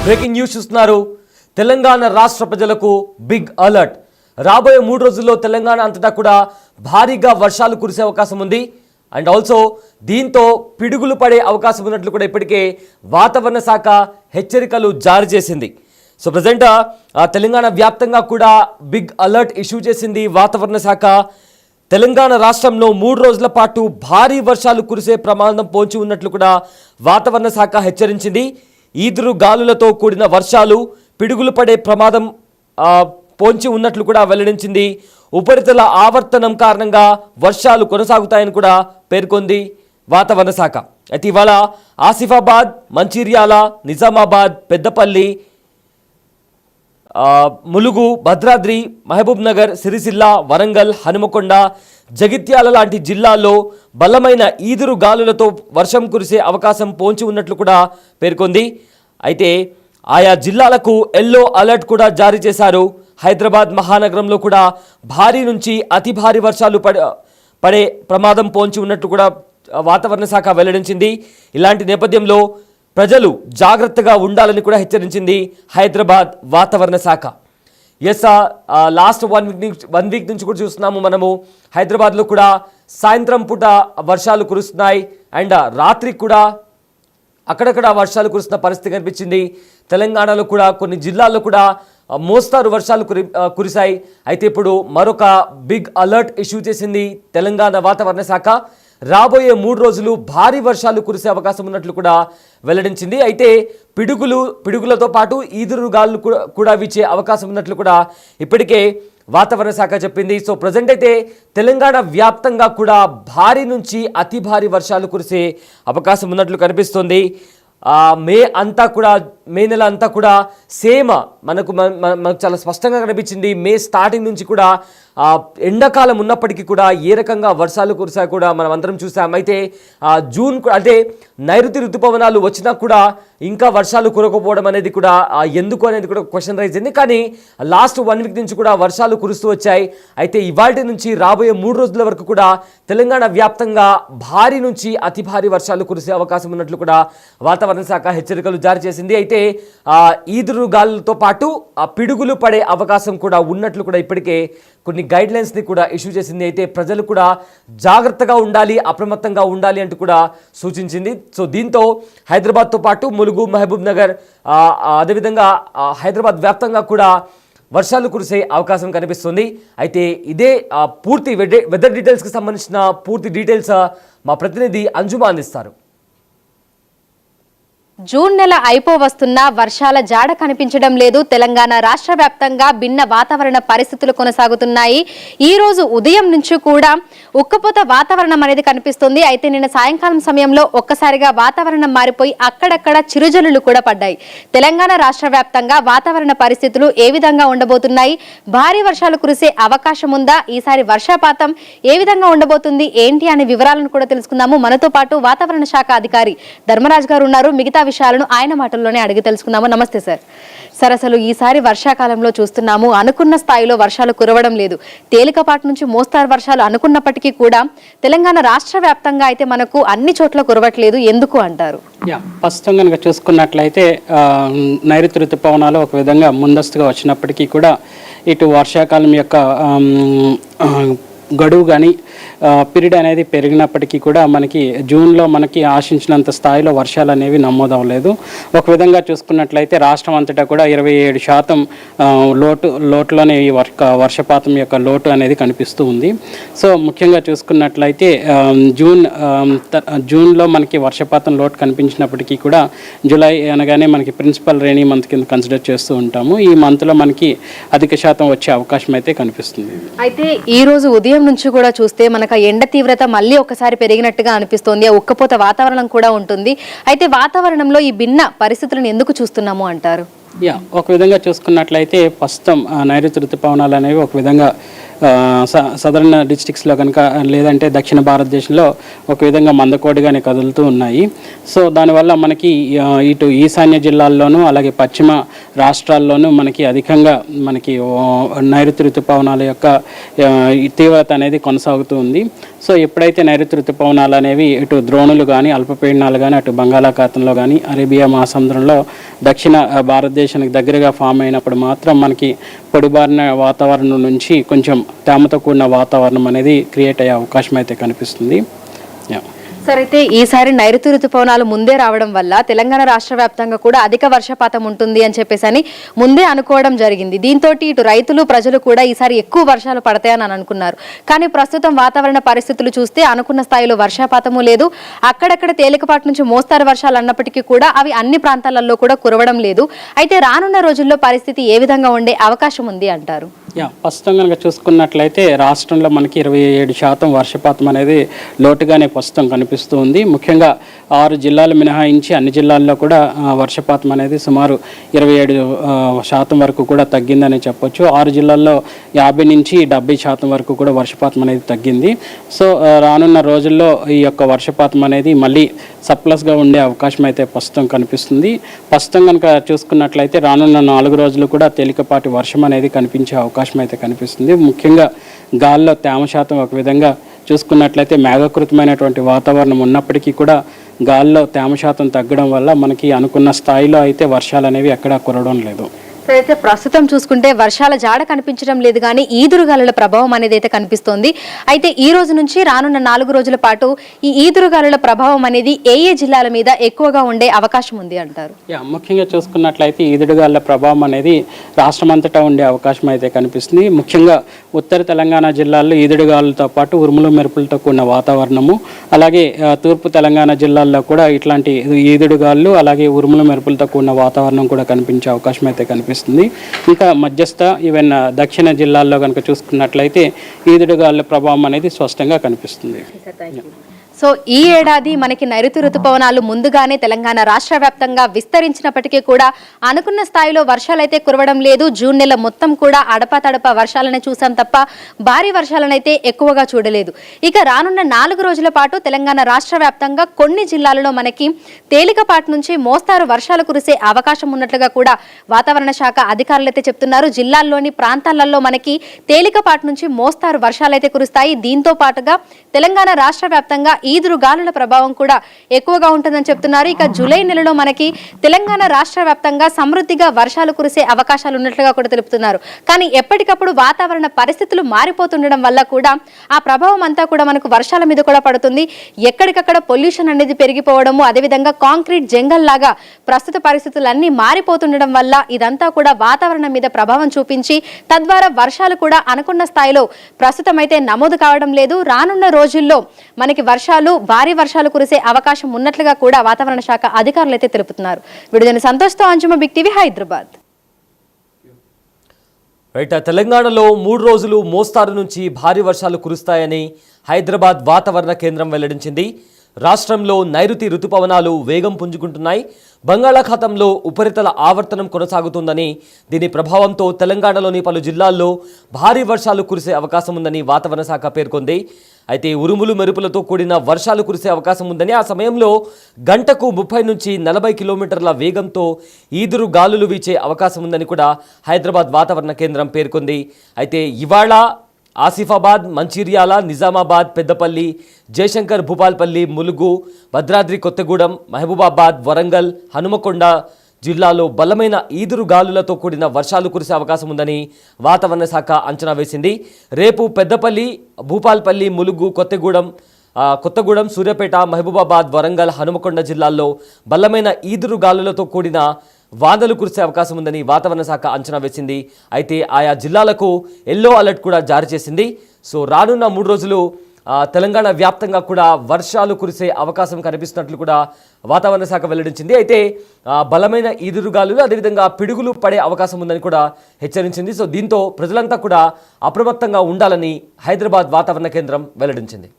Breaking news చూస్తున్నారు. తెలంగాణ రాష్ట్ర ప్రజలకు బిగ్ అలర్ట్. రాబోయే 3 రోజుల్లో తెలంగాణ అంతటా కూడా భారీగా వర్షాలు కురిసే అవకాశం ఉంది. అండ్ ఆల్సో దీంతో పిడుగులు పడే అవకాశం ఉన్నట్లు కూడా ఇప్పటికే వాతావరణ శాఖ హెచ్చరికలు జారీ చేసింది. సో ప్రజెంట్ తెలంగాణ వ్యాప్తంగా కూడా బిగ్ అలర్ట్ ఇష్యూ చేసింది వాతావరణ శాఖ. తెలంగాణ రాష్ట్రంలో 3 రోజుల పాటు భారీ వర్షాలు కురిసే ప్రమాదం పొంచి ఉన్నట్లు కూడా వాతావరణ శాఖ హెచ్చరించింది. ఈదురు గాలులతో కూడిన వర్షాలు, పిడుగులు పడే ప్రమాదం పొంచి ఉన్నట్లు కూడా వెల్లడించింది. ఉపరితల ఆవర్తనం కారణంగా వర్షాలు కొనసాగుతాయని కూడా పేర్కొంది వాతావరణ శాఖ. అయితే ఇవాళ ఆసిఫాబాద్, మంచిర్యాల, నిజామాబాద్, పెద్దపల్లి, ములుగు, భద్రాద్రి, మహబూబ్ నగర్, సిరిసిల్ల, వరంగల్, హనుమకొండ, జగిత్యాల లాంటి జిల్లాల్లో బలమైన ఈదురు గాలులతో వర్షం కురిసే అవకాశం పొంచి ఉన్నట్లు కూడా పేర్కొంది. అయితే ఆయా జిల్లాలకు ఎల్లో అలర్ట్ కూడా జారీ చేశారు. హైదరాబాద్ మహానగరంలో కూడా భారీ నుంచి అతి భారీ వర్షాలు పడే ప్రమాదం పొంచి ఉన్నట్లు కూడా వాతావరణ శాఖ వెల్లడించింది. ఇలాంటి నేపథ్యంలో ప్రజలు జాగ్రత్తగా ఉండాలని కూడా హెచ్చరించింది హైదరాబాద్ వాతావరణ శాఖ. ఎస్, లాస్ట్ వన్ వీక్ నుంచి కూడా చూస్తున్నాము మనము. హైదరాబాద్లో కూడా సాయంత్రం పూట వర్షాలు కురుస్తున్నాయి. అండ్ రాత్రి కూడా అక్కడక్కడ వర్షాలు కురుస్తున్న పరిస్థితి కనిపించింది. తెలంగాణలో కూడా కొన్ని జిల్లాల్లో కూడా మోస్తారు వర్షాలు కురిశాయి. అయితే ఇప్పుడు మరొక బిగ్ అలర్ట్ ఇష్యూ చేసింది తెలంగాణ వాతావరణ శాఖ. రాబోయే 3 రోజులు భారీ వర్షాలు కురిసే అవకాశం ఉన్నట్లు కూడా వెల్లడించింది. అయితే పిడుగులతో పాటు ఈదురు గాలులు కూడా వీచే అవకాశం ఉన్నట్లు కూడా ఇప్పటికే వాతావరణ శాఖ చెప్పింది. సో ప్రజెంట్ అయితే తెలంగాణ వ్యాప్తంగా కూడా భారీ నుంచి అతి భారీ వర్షాలు కురిసే అవకాశం ఉన్నట్లు కనిపిస్తుంది. మే నెల అంతా కూడా సేమ్ మనకు చాలా స్పష్టంగా కనిపించింది. మే స్టార్టింగ్ నుంచి కూడా ఎండాకాలం ఉన్నప్పటికీ కూడా ఏ రకంగా వర్షాలు కురిసాయి కూడా మనం అందరం చూసాం. అయితే జూన్ అంటే నైరుతి ఋతుపవనాలు వచ్చినా కూడా ఇంకా వర్షాలు కురకపోవడం అనేది కూడా ఎందుకు అనేది కూడా క్వశ్చన్ రైజ్ అయింది. కానీ లాస్ట్ 1 వీక్ నుంచి కూడా వర్షాలు కురుస్తూ వచ్చాయి. అయితే ఇవాళ నుంచి రాబోయే 3 రోజుల వరకు కూడా తెలంగాణ వ్యాప్తంగా భారీ నుంచి అతి భారీ వర్షాలు కురిసే అవకాశం ఉన్నట్లు కూడా వాతావరణ శాఖ హెచ్చరికలు జారీ చేసింది. అయితే ఈదురు గాలులతో పాటు పిడుగులు పడే అవకాశం కూడా ఉన్నట్లు కూడా ఇప్పటికే కొన్ని గైడ్లైన్స్ని కూడా ఇష్యూ చేసింది. అయితే ప్రజలు కూడా జాగ్రత్తగా ఉండాలి, అప్రమత్తంగా ఉండాలి అంటూ కూడా సూచించింది. సో దీంతో హైదరాబాద్తో పాటు ములుగు, మహబూబ్ నగర్, అదేవిధంగా హైదరాబాద్ వ్యాప్తంగా కూడా వర్షాలు కురిసే అవకాశం కనిపిస్తుంది. అయితే ఇదే పూర్తి వెదర్ డీటెయిల్స్కి సంబంధించిన పూర్తి డీటెయిల్స్ మా ప్రతినిధి అంజుమా అందిస్తారు. జూన్ నెల అయిపోవస్తున్నా వర్షాల జాడ కనిపించడం లేదు. తెలంగాణ రాష్ట్ర వ్యాప్తంగా భిన్న వాతావరణ పరిస్థితులు కొనసాగుతున్నాయి. ఈ రోజు ఉదయం నుంచి కూడా ఉక్కపోత వాతావరణం అనేది కనిపిస్తుంది. అయితే నిన్న సాయంకాలం సమయంలో ఒక్కసారిగా వాతావరణం మారిపోయి అక్కడక్కడ చిరుజల్లులు కూడా పడ్డాయి. తెలంగాణ రాష్ట్ర వ్యాప్తంగా వాతావరణ పరిస్థితులు ఏ విధంగా ఉండబోతున్నాయి, భారీ వర్షాలు కురిసే అవకాశం ఉందా, ఈసారి వర్షపాతం ఏ విధంగా ఉండబోతుంది, ఏంటి అనే వివరాలను కూడా తెలుసుకుందాము. మనతో పాటు వాతావరణ శాఖ అధికారి ధర్మరాజ్ గారు ఉన్నారు. మిగతా విషయాలను ఆయన మాటల్లోనే అడిగి తెలుసుకుందాము. నమస్తే సార్. అసలు ఈసారి వర్షాకాలంలో చూస్తున్నాము అనుకున్న స్థాయిలో వర్షాలు కురవడం లేదు. తేలికపాటి నుంచి మోస్తారు వర్షాలు అనుకున్నప్పటికీ కూడా తెలంగాణ రాష్ట్ర వ్యాప్తంగా అయితే మనకు అన్ని చోట్ల కురవట్లేదు. ఎందుకు అంటారు? ప్రస్తుతం కనుక చూసుకున్నట్లయితే నైరుతి ఋతుపవనాలు ఒక విధంగా ముందస్తుగా వచ్చినప్పటికీ కూడా ఇటు వర్షాకాలం యొక్క గడువు కానీ పీరియడ్ అనేది పెరిగినప్పటికీ కూడా మనకి జూన్లో మనకి ఆశించినంత స్థాయిలో వర్షాలు అనేవి నమోదవలేదు. ఒక విధంగా చూసుకున్నట్లయితే రాష్ట్రం అంతటా కూడా 27% లోటులోనే ఈ వర్షపాతం యొక్క లోటు అనేది కనిపిస్తూ ఉంది. సో ముఖ్యంగా చూసుకున్నట్లయితే జూన్లో మనకి వర్షపాతం లోటు కనిపించినప్పటికీ కూడా జూలై అనగానే మనకి ప్రిన్సిపల్ రెయినీ మంత్ కింద కన్సిడర్ చేస్తూ ఉంటాము. ఈ మంత్లో మనకి అధిక శాతం వచ్చే అవకాశం అయితే కనిపిస్తుంది. అయితే ఈ రోజు ఉదయం నుంచి కూడా చూస్తే మనకు ఎండ తీవ్రత మళ్ళీ ఒకసారి పెరిగినట్టుగా అనిపిస్తోంది. ఉక్కపోత వాతావరణం కూడా ఉంటుంది. అయితే వాతావరణంలో ఈ భిన్న పరిస్థితులను ఎందుకు చూస్తున్నాము అంటారు? ఒక విధంగా చూసుకున్నట్లయితే ప్రస్తుతం నైరుతి ఋతుపవనాలు అనేవి ఒక విధంగా సదరన్ డిస్ట్రిక్ట్స్లో కనుక లేదంటే దక్షిణ భారతదేశంలో ఒక విధంగా మందకోడిగానే కదులుతూ ఉన్నాయి. సో దానివల్ల మనకి ఇటు ఈశాన్య జిల్లాల్లోనూ అలాగే పశ్చిమ రాష్ట్రాల్లోనూ మనకి అధికంగా మనకి నైరుతి ఋతుపవనాల యొక్క తీవ్రత అనేది కొనసాగుతూ ఉంది. సో ఎప్పుడైతే నైరుతి ఋతుపవనాలు అనేవి ఇటు ద్రోణులు కానీ అల్పపీడనాలు కానీ అటు బంగాళాఖాతంలో కానీ అరేబియా మహాసముద్రంలో దక్షిణ భారతదేశానికి దగ్గరగా ఫామ్ అయినప్పుడు మాత్రం మనకి పొడిబారిన వాతావరణం నుంచి కొంచెం తేమతో కూడిన వాతావరణం అనేది క్రియేట్ అయ్యే అవకాశం అయితే కనిపిస్తుంది. సార్, అయితే ఈసారి నైరుతి ఋతుపవనాలు ముందే రావడం వల్ల తెలంగాణ రాష్ట్ర వ్యాప్తంగా కూడా అధిక వర్షపాతం ఉంటుంది అని చెప్పేసి ముందే అనుకోవడం జరిగింది. దీంతో ఇటు రైతులు ప్రజలు కూడా ఈసారి ఎక్కువ వర్షాలు పడతాయని అనుకున్నారు. కానీ ప్రస్తుతం వాతావరణ పరిస్థితులు చూస్తే అనుకున్న స్థాయిలో వర్షపాతము లేదు. అక్కడక్కడ తేలికపాటి నుంచి మోస్తారు వర్షాలు అన్నప్పటికీ కూడా అవి అన్ని ప్రాంతాలలో కూడా కురవడం లేదు. అయితే రానున్న రోజుల్లో పరిస్థితి ఏ విధంగా ఉండే అవకాశం ఉంది అంటారు? ప్రస్తుతం కనుక చూసుకున్నట్లయితే రాష్ట్రంలో మనకి 27% వర్షపాతం అనేది లోటుగానే ప్రస్తుతం కనిపిస్తూ ఉంది. ముఖ్యంగా 6 జిల్లాలు మినహాయించి అన్ని జిల్లాల్లో కూడా వర్షపాతం అనేది సుమారు 27% వరకు కూడా తగ్గిందని చెప్పొచ్చు. 6 జిల్లాల్లో 50 నుంచి 70% వరకు కూడా వర్షపాతం అనేది తగ్గింది. సో రానున్న రోజుల్లో ఈ యొక్క వర్షపాతం అనేది మళ్ళీ సర్ప్లస్గా ఉండే అవకాశం అయితే ప్రస్తుతం కనిపిస్తుంది. ప్రస్తుతం కనుక చూసుకున్నట్లయితే రానున్న 4 రోజులు కూడా తేలికపాటి వర్షం అనేది కనిపించే అవకాశం అయితే కనిపిస్తుంది. ముఖ్యంగా గాల్లో తేమ శాతం ఒక విధంగా చూసుకున్నట్లయితే మేఘకృతమైనటువంటి వాతావరణం ఉన్నప్పటికీ కూడా గాల్లో తేమ శాతం తగ్గడం వల్ల మనకి అనుకున్న స్థాయిలో అయితే వర్షాలు అనేవి ఎక్కడా కురవడం లేదు. అయితే ప్రస్తుతం చూసుకుంటే వర్షాల జాడ కనిపించడం లేదు, కానీ ఈదురుగాలుల ప్రభావం అనేది అయితే కనిపిస్తోంది. అయితే ఈ రోజు నుంచి రానున్న 4 రోజుల పాటు ఈ ఈదురుగాలుల ప్రభావం అనేది ఏ జిల్లాల మీద ఎక్కువగా ఉండే అవకాశం ఉంది అంటారు? ముఖ్యంగా చూసుకున్నట్లయితే ఈదురుగాలుల ప్రభావం అనేది రాష్ట్రమంతటా ఉండే అవకాశం అయితే కనిపిస్తుంది. ముఖ్యంగా ఉత్తర తెలంగాణ జిల్లాల్లో ఈదురుగాలులతో పాటు ఉరుములు మెరుపులతో కూడిన వాతావరణము, అలాగే తూర్పు తెలంగాణ జిల్లాల్లో కూడా ఇట్లాంటి ఈదురుగాలు అలాగే ఉరుములు మెరుపులతో కూడిన వాతావరణం కూడా కనిపించే అవకాశం అయితే కనిపిస్తుంది. ఇంకా మధ్యస్థ ఈవెన్ దక్షిణ జిల్లాల్లో కనుక చూసుకున్నట్లయితే ఈదురుగాలుల ప్రభావం అనేది స్పష్టంగా కనిపిస్తుంది. సో ఈ ఏడాది మనకి నైరుతి ఋతుపవనాలు ముందుగానే తెలంగాణ రాష్ట్ర వ్యాప్తంగా విస్తరించినప్పటికీ కూడా అనుకున్న స్థాయిలో వర్షాలైతే కురవడం లేదు. జూన్ నెల మొత్తం కూడా అడపాతడపా వర్షాలనే చూసాం తప్ప భారీ వర్షాలనైతే ఎక్కువగా చూడలేదు. ఇక రానున్న 4 రోజుల పాటు తెలంగాణ రాష్ట్ర వ్యాప్తంగా కొన్ని జిల్లాలలో మనకి తేలికపాటి నుంచి మోస్తారు వర్షాలు కురిసే అవకాశం ఉన్నట్లుగా కూడా వాతావరణ శాఖ అధికారులు అయితే చెప్తున్నారు. జిల్లాల్లోని ప్రాంతాలలో మనకి తేలికపాటి నుంచి మోస్తారు వర్షాలైతే కురుస్తాయి. దీంతో పాటుగా తెలంగాణ రాష్ట్ర వ్యాప్తంగా ఈదురుగాలుల ప్రభావం కూడా ఎక్కువగా ఉంటుందని చెప్తున్నారు. ఇక జూలై నెలలో మనకి తెలంగాణ రాష్ట్ర వ్యాప్తంగా సమృద్ధిగా వర్షాలు కురిసే అవకాశాలు ఉన్నట్లుగా కూడా తెలుపుతున్నారు. కానీ ఎప్పటికప్పుడు వాతావరణ పరిస్థితులు మారిపోతుండడం వల్ల కూడా ఆ ప్రభావం అంతా కూడా మనకు వర్షాల మీద కూడా పడుతుంది. ఎక్కడికక్కడ పొల్యూషన్ అనేది పెరిగిపోవడము, అదేవిధంగా కాంక్రీట్ జంగల్ లాగా ప్రస్తుత పరిస్థితులన్నీ మారిపోతుండడం వల్ల ఇదంతా కూడా వాతావరణం మీద ప్రభావం చూపించి తద్వారా వర్షాలు కూడా అనుకున్న స్థాయిలో ప్రస్తుతం అయితే నమోదు కావడం లేదు. రానున్న రోజుల్లో మనకి భారీ వర్షాలు కురిసే అవకాశం ఉన్నట్లుగా కూడా వాతావరణ శాఖ అధికారులు అయితే తెలుపుతున్నారు. విడుదల సంతోష్తో అంజుమ, బిగ్ టీవీ, హైదరాబాద్. తెలంగాణలో 3 రోజులు మోస్తారు నుంచి భారీ వర్షాలు కురుస్తాయని హైదరాబాద్ వాతావరణ కేంద్రం వెల్లడించింది. రాష్ట్రంలో నైరుతి ఋతుపవనాలు వేగం పుంజుకుంటున్నాయి. బంగాళాఖాతంలో ఉపరితల ఆవర్తనం కొనసాగుతుందని, దీని ప్రభావంతో తెలంగాణలోని పలు జిల్లాల్లో భారీ వర్షాలు కురిసే అవకాశం ఉందని వాతావరణ శాఖ పేర్కొంది. అయితే ఉరుములు మెరుపులతో కూడిన వర్షాలు కురిసే అవకాశం ఉందని, ఆ సమయంలో గంటకు 30 నుంచి 40 కిలోమీటర్ల వేగంతో ఈదురు గాలులు వీచే అవకాశం ఉందని కూడా హైదరాబాద్ వాతావరణ కేంద్రం పేర్కొంది. అయితే ఇవాళ ఆసిఫాబాద్, మంచిర్యాల, నిజామాబాద్, పెద్దపల్లి, జయశంకర్, భూపాల్పల్లి, ములుగు, భద్రాద్రి కొత్తగూడెం, మహబూబాబాద్, వరంగల్, హనుమకొండ జిల్లాలో బలమైన ఈదురు గాలులతో కూడిన వర్షాలు కురిసే అవకాశం ఉందని వాతావరణ శాఖ అంచనా వేసింది. రేపు పెద్దపల్లి, భూపాల్పల్లి, ములుగు, కొత్తగూడెం, సూర్యాపేట, మహబూబాబాద్, వరంగల్, హనుమకొండ జిల్లాల్లో బలమైన ఈదురు గాలులతో కూడిన వానలు కురిసే అవకాశం ఉందని వాతావరణ శాఖ అంచనా వేసింది. అయితే ఆయా జిల్లాలకు ఎల్లో అలర్ట్ కూడా జారీ చేసింది. సో రానున్న 3 రోజులు తెలంగాణ వ్యాప్తంగా కూడా వర్షాలు కురిసే అవకాశం కనిపిస్తున్నట్లు కూడా వాతావరణ శాఖ వెల్లడించింది. అయితే బలమైన ఈదురుగాలులు, అదేవిధంగా పిడుగులు పడే అవకాశం ఉందని కూడా హెచ్చరించింది. సో దీంతో ప్రజలంతా కూడా అప్రమత్తంగా ఉండాలని హైదరాబాద్ వాతావరణ కేంద్రం వెల్లడించింది.